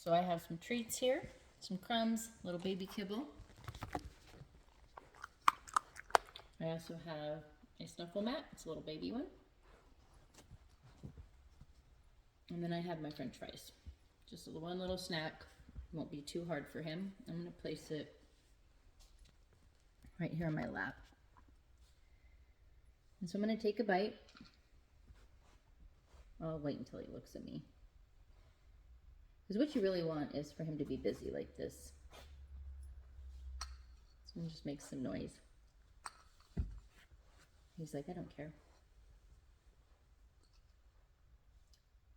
So I have some treats here, some crumbs, little baby kibble. I also have a snuffle mat, it's a little baby one. And then I have my french fries. Just one little snack, won't be too hard for him. I'm gonna place it right here on my lap. And so I'm gonna take a bite. I'll wait until he looks at me. Because what you really want is for him to be busy like this. So I'm gonna just make some noise. He's like, I don't care.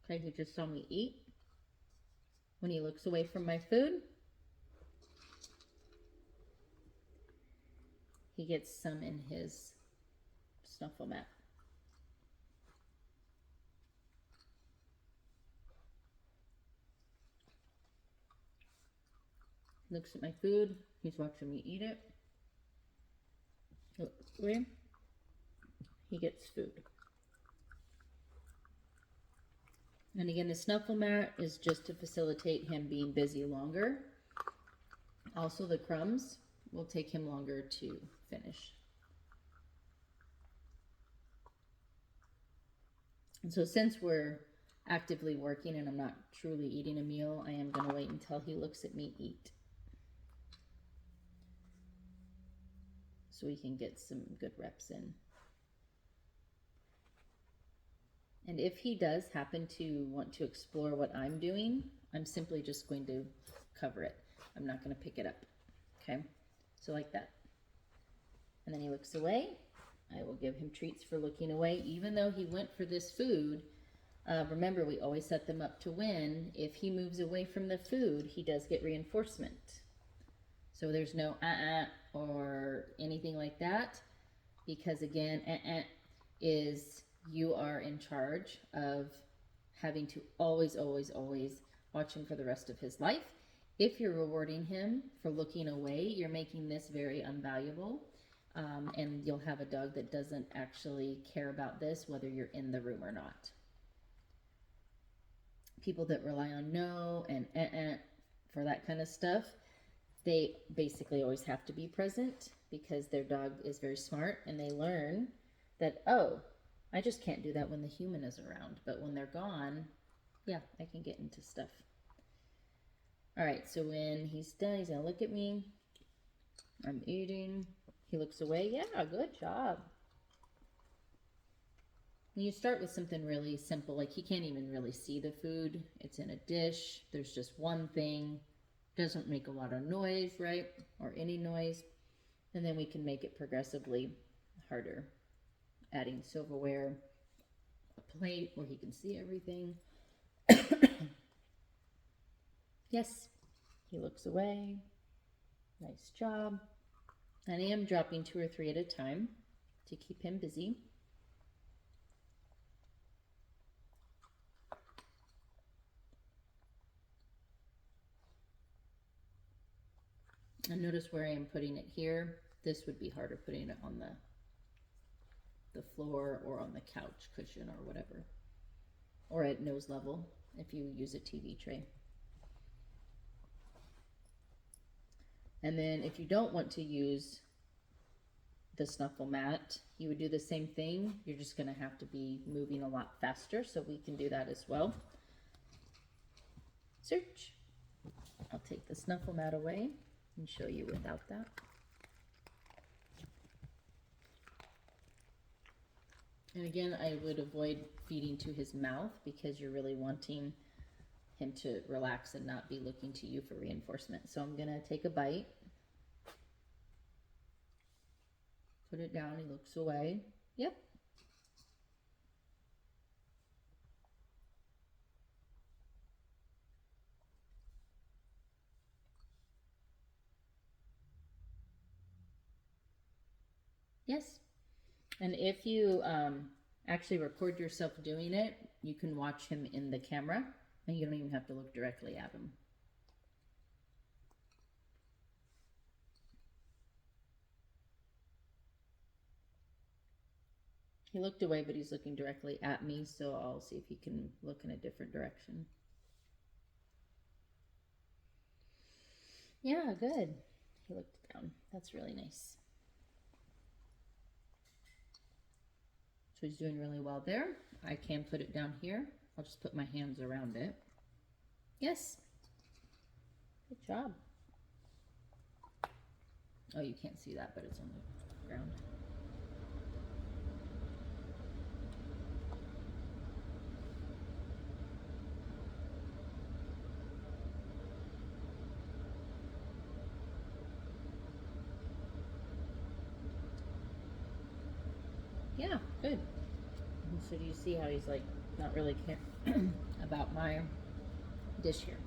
Okay, he just saw me eat. When he looks away from my food, he gets some in his snuffle mat. Looks at my food, he's watching me eat it. Look away, he gets food. And again, the snuffle mat is just to facilitate him being busy longer. Also, the crumbs will take him longer to finish. And so since we're actively working and I'm not truly eating a meal, I am going to wait until he looks at me eat. So we can get some good reps in. And if he does happen to want to explore what I'm doing, I'm simply just going to cover it. I'm not going to pick it up. Okay? So like that. And then he looks away. I will give him treats for looking away. Even though he went for this food, remember we always set them up to win. If he moves away from the food, he does get reinforcement. So there's no or anything like that. Because again, is you are in charge of having to always watch him for the rest of his life. If you're rewarding him for looking away, you're making this very unvaluable. And you'll have a dog that doesn't actually care about this, whether you're in the room or not. People that rely on no and for that kind of stuff, they basically always have to be present because their dog is very smart and they learn that, oh, I just can't do that when the human is around. But when they're gone, yeah, I can get into stuff. All right, so when he's done, he's gonna look at me. I'm eating. He looks away. Yeah, good job. And you start with something really simple, like he can't even really see the food. It's in a dish. There's just one thing. Doesn't make a lot of noise, right? Or any noise. And then we can make it progressively harder. Adding silverware, a plate where he can see everything. Yes, he looks away. Nice job. And I am dropping 2 or 3 at a time to keep him busy. And notice where I am putting it here. This would be harder putting it on the floor or on the couch cushion or whatever. Or at nose level if you use a TV tray. And then if you don't want to use the snuffle mat, you would do the same thing. You're just going to have to be moving a lot faster, so we can do that as well. Search. I'll take the snuffle mat away and show you without that. And again, I would avoid feeding to his mouth because you're really wanting him to relax and not be looking to you for reinforcement. So I'm gonna take a bite. Put it down, he looks away. Yep. Yes. And if you actually record yourself doing it, you can watch him in the camera and you don't even have to look directly at him. He looked away, but he's looking directly at me, so I'll see if he can look in a different direction. Yeah, good. He looked down. That's really nice. So he's doing really well there. I can put it down here. I'll just put my hands around it. Yes. Good job. Oh, you can't see that, but it's on the ground. Yeah, good. So do you see how he's like not really care about my dish here?